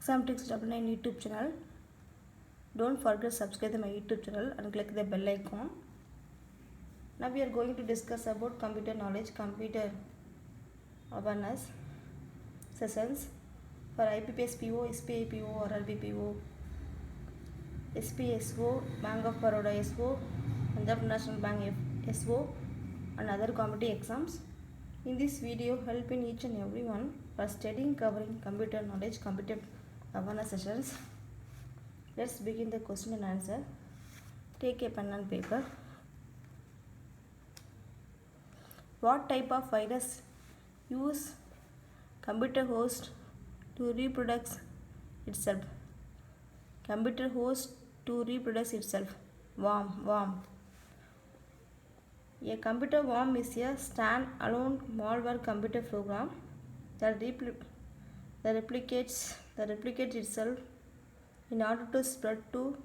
Exam Tricks 99 YouTube channel. Don't forget to subscribe to my YouTube channel and click the bell icon. Now we are going to discuss about computer knowledge, computer awareness sessions for IPPS PO, SBI PO, RRB PO, SPSO, Bank of Baroda SO, Punjab National Bank SO and other competitive exams. In this video, helping each and everyone for studying covering computer knowledge, computer awareness sessions. Let's begin the question and answer. Take a pen and paper. What type of virus use computer host to reproduce itself? Computer host to reproduce itself. Worm. A computer worm is a stand-alone malware computer program that replicates itself in order to spread to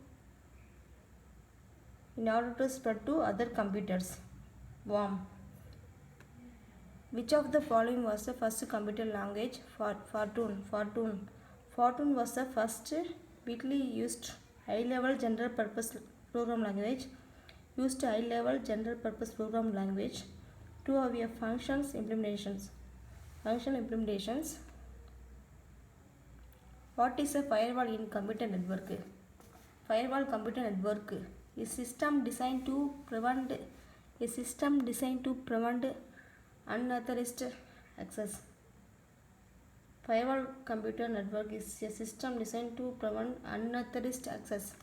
other computers. Worm. Which of the following was the first computer language? Fortran. Fortran was the first widely used high-level general purpose program language. Used high-level general purpose program language to have a functional implementations. What is a firewall in computer network? Firewall computer network is a system designed to prevent unauthorized access. Firewall computer network is a system designed to prevent unauthorized access.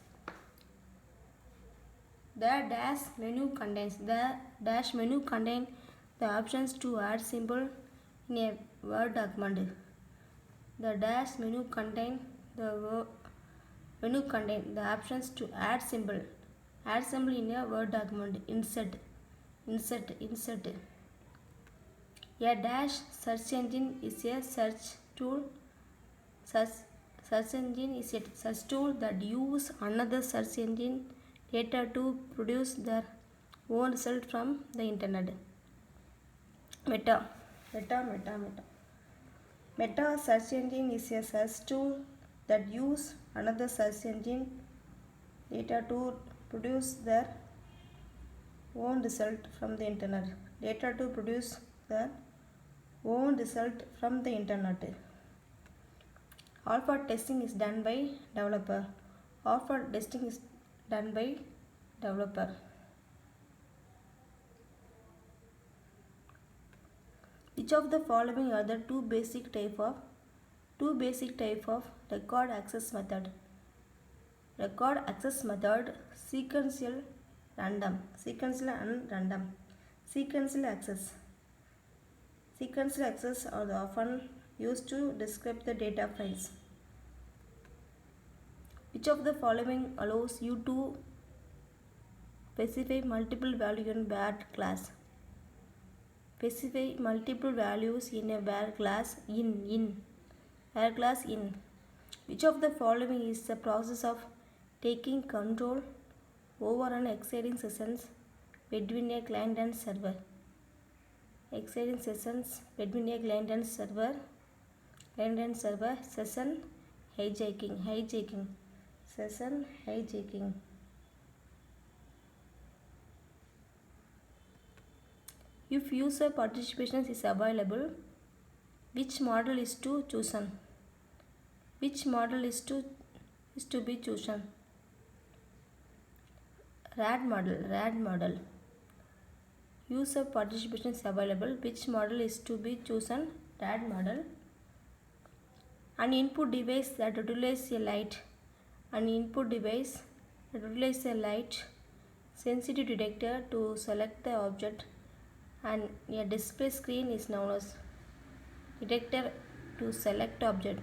The dash menu contains the options to add symbol in a Word document. The dash menu contains the options to add symbol in a Word document. Insert. A dash search engine is a search tool. Search engine is a search tool that uses another search engine data to produce their own result from the internet. Meta search engine is a search tool that uses another search engine data to produce their own result from the internet. Alpha testing is done by developer. Which of the following are the two basic type of record access method? Record access method: sequential and random. Sequential access are often used to describe the data files. Which of the following allows you to specify multiple values in var class? Specify multiple values in a var class in. Which of the following is the process of taking control over an exciting sessions between a client and server? Session hijacking. If user participation is available, which model is to chosen? RAD model. User participation is available. Which model is to be chosen? RAD model. An input device that utilizes a light sensitive detector to select the object, and a display screen is known as detector to select object.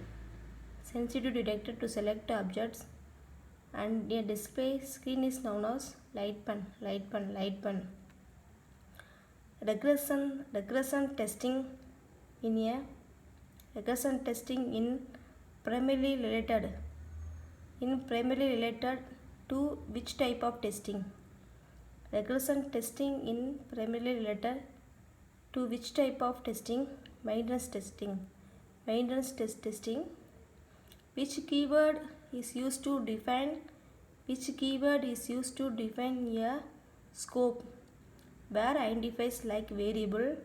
Sensitive detector to select objects, and a display screen is known as light pen. Regression testing in primarily related to which type of testing? Regression testing in primarily related to which type of testing? Maintenance testing. Which keyword is used to define a scope where identifies like variable,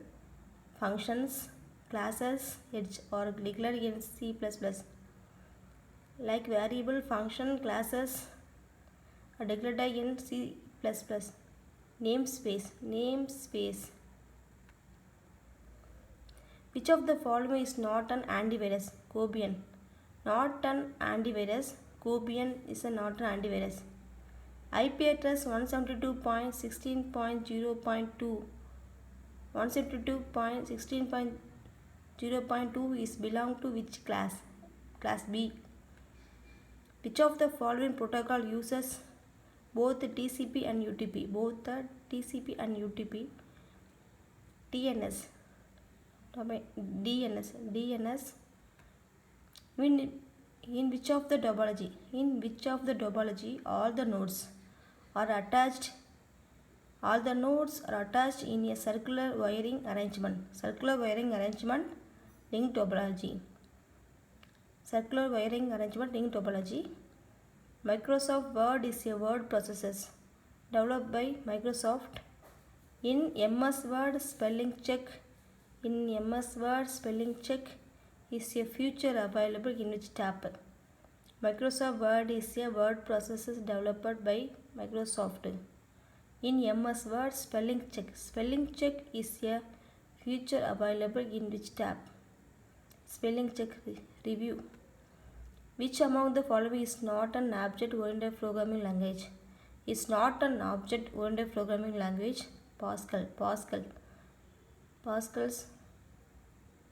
functions, classes, or declared in C++. Like variable, function, classes are declared in C++. Namespace. Which of the following is not an antivirus? Cobian. Not an antivirus. Cobian is not an antivirus. IP address 172.16.0.2. 172.16.0.2 is belong to which class? Class B. Which of the following protocol uses both TCP and UTP? Both the TCP and UTP. DNS. In which of the topology? All the nodes are attached in a circular wiring arrangement. Ring topology. Microsoft Word is a word processor developed by Microsoft. In MS Word spelling check is a feature available in which tab? Microsoft Word is a word processor developed by Microsoft. In MS Word spelling check is a feature available in which tab? Spelling check review. Which among the following is not an object-oriented programming language? Pascal. Pascal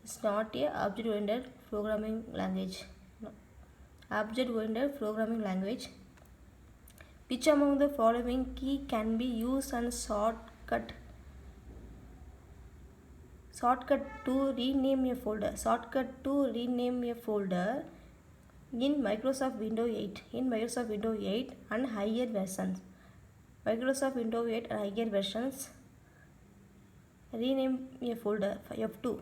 is not a object-oriented programming language. Which among the following key can be used as shortcut to rename a folder? In Microsoft Windows 8 and higher versions. Rename a folder F2.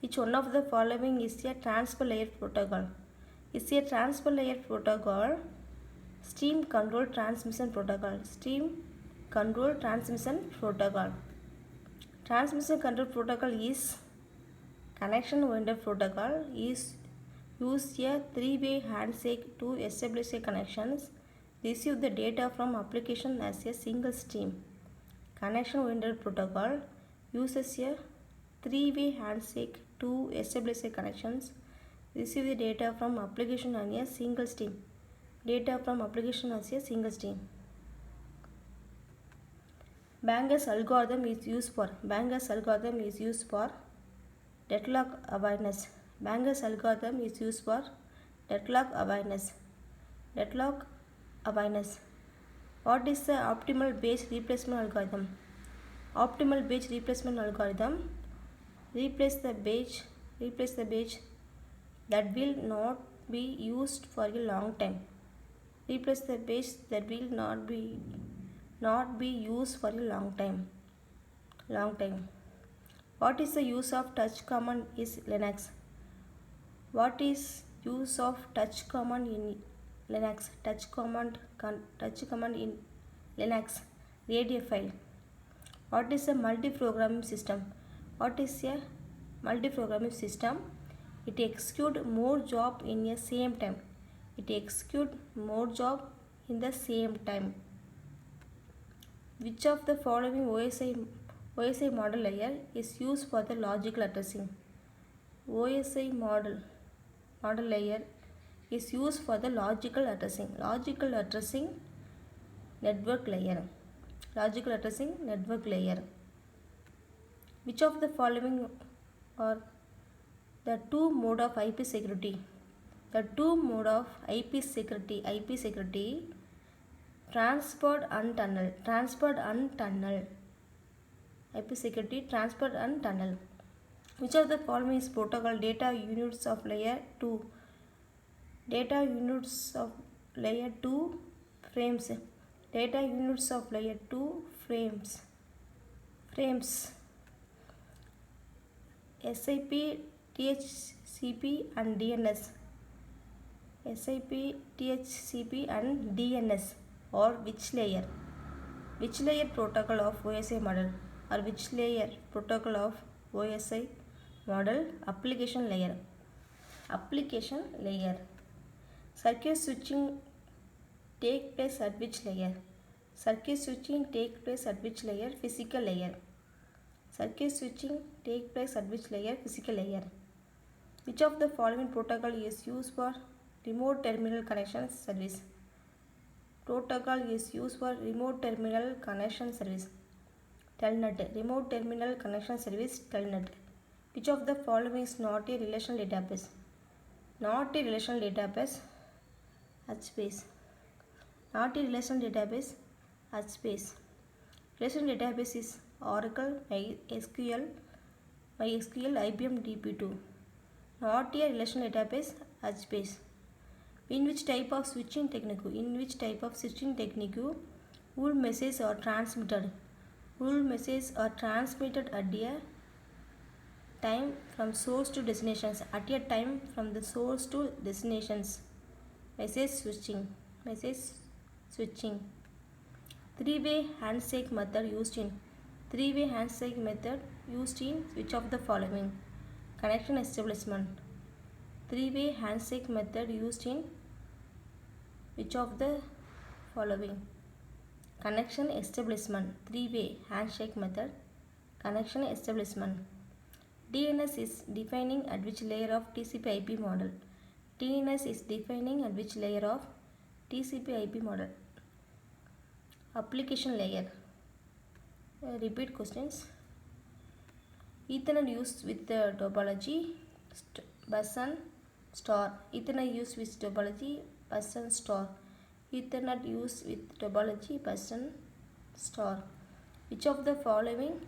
Which one of the following is a transfer layer protocol? Stream control transmission protocol. Transmission control protocol is connection oriented protocol. Use a three-way handshake to establish a connections. Receive the data from application as a single stream. Connection oriented protocol uses a three-way handshake to establish a connections. Receive the data from application on a single stream. Banger's algorithm is used for deadlock awareness. What is the optimal page replacement algorithm? Replace the page that will not be used for a long time. Used for a long time. What is the use of touch command in Linux? Touch command in Linux. Create a file. What is a multi-programming system? It executes more jobs in the same time. Which of the following OSI model layer is used for the logical addressing? OSI model layer is used for the logical addressing network layer. Which of the following are the two mode of IP security? Transport and tunnel. IP security, transport and tunnel. Which of the following is protocol data units of layer 2? Frames. SIP THCP and DNS. SIP, THCP and DNS or which layer? Which layer protocol of OSI model or which layer protocol of OSI model? Application layer. Application layer. Circuit switching take place at which layer? Circuit switching take place at which layer? Physical layer. Circuit switching take place at which layer? Physical layer. Which of the following protocol is used for remote terminal connection service? Protocol is used for remote terminal connection service. Telnet. Remote terminal connection service. Telnet. Which of the following is not a relational database? Not a relational database. HBase. Not a relational database. HBase. Relational database is Oracle, MySQL, IBM DB2. Not a relational database. HBase. In which type of switching technique? In which type of switching technique wool messages are transmitted? Wool messages are transmitted at a time from source to destinations. At a time from the source to destinations. Message switching. Message switching. Three-way handshake method used in. Three-way handshake method used in which of the following? Connection establishment. Three-way handshake method used in which of the following? Connection establishment. Three-way handshake method. Connection establishment. DNS is defining at which layer of TCP/IP model? DNS is defining at which layer of TCP/IP model? Application layer. Repeat questions. Ethernet used with the topology bus and star. Ethernet used with topology bus and star. Ethernet used with topology bus and star. Which of the following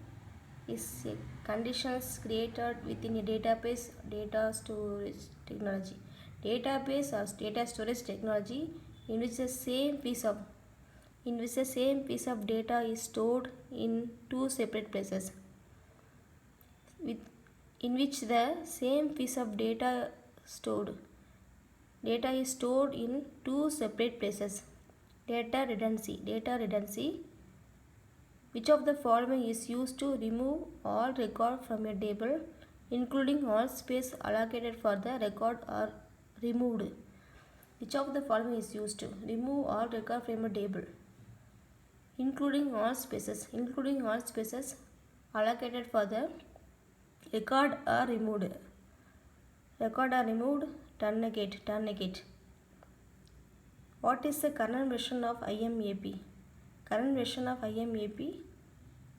is a conditions created within a database data storage technology? Database or data storage technology in which the same piece of data is stored in two separate places. In which the same piece of data is stored in two separate places. Data redundancy. Which of the following is used to remove all record from a table, including all space allocated for the record are removed? Which of the following is used to remove all record from a table, including all spaces allocated for the record are removed? Terminate. What is the current version of IMAP? Current version of IMAP.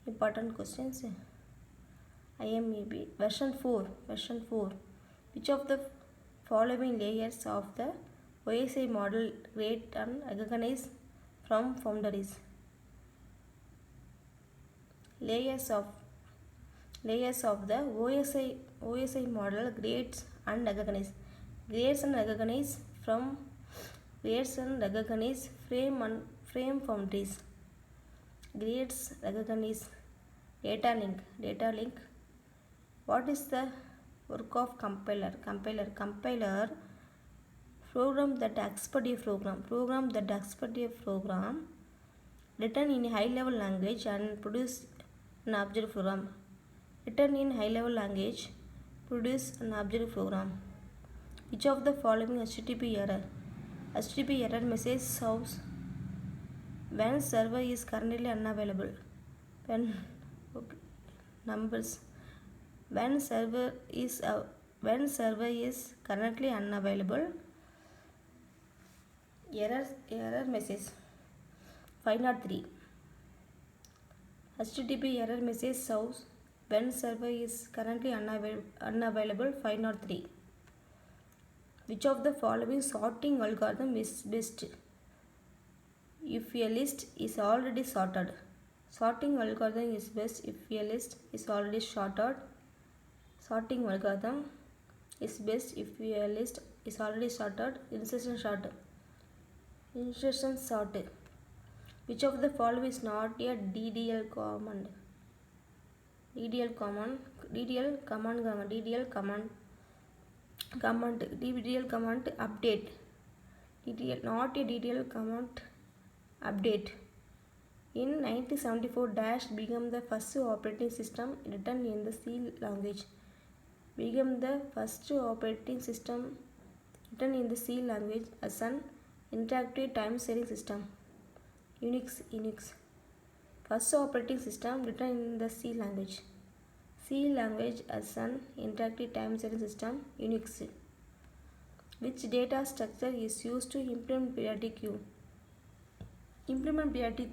Important questions. IMAP version 4. Which of the following layers of the OSI model rate and recognize from boundaries? Layers of the OSI model grades and recognize frame boundaries. Grades, recognize. Data link. What is the work of compiler? Program that expert a program written in a high level language and produce an object program. Which of the following HTTP error? HTTP error message shows when server is currently unavailable. When server is currently unavailable. Error message 503. HTTP error message shows when server is currently unavailable. 503. Which of the following sorting algorithm is best? If a list is already sorted. Sorting algorithm is best if a list is already sorted. Sorting algorithm is best if a list is already sorted. Insertion sort. Which of the following is not a DDL command? DDL command command, DDL command update, DDL, not a DDL command update. In 1974, Dash became the first operating system written in the C language. Became the first operating system written in the C language as an interactive time-sharing system. Unix. First operating system written in the C language. C language as an interactive time-sharing system. Unix. Which data structure is used to implement periodic queue? Implement periodic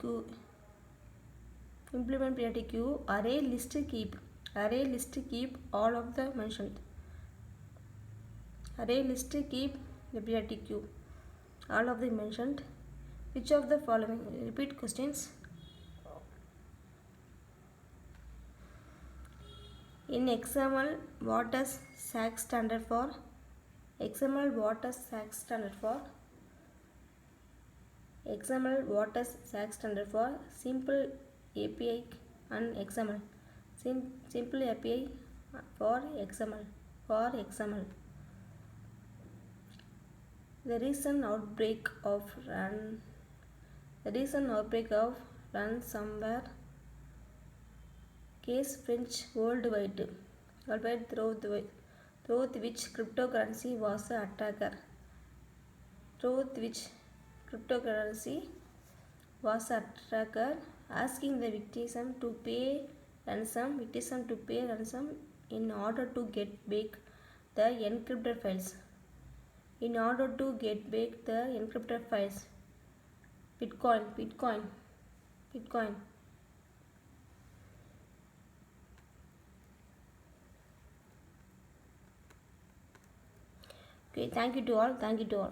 queue. Array list keep all of the mentioned. Array list keep the periodic queue all of the mentioned. Which of the following? Repeat questions. In XML, what does SAC standard for? XML, what does SAC standard for? XML, what does SAC standard for? Simple API and XML. Simple API for XML. The recent outbreak of ransomware case French worldwide through which cryptocurrency was the attacker. Asking the victim to pay ransom in order to get back the encrypted files. Bitcoin. Okay, thank you to all.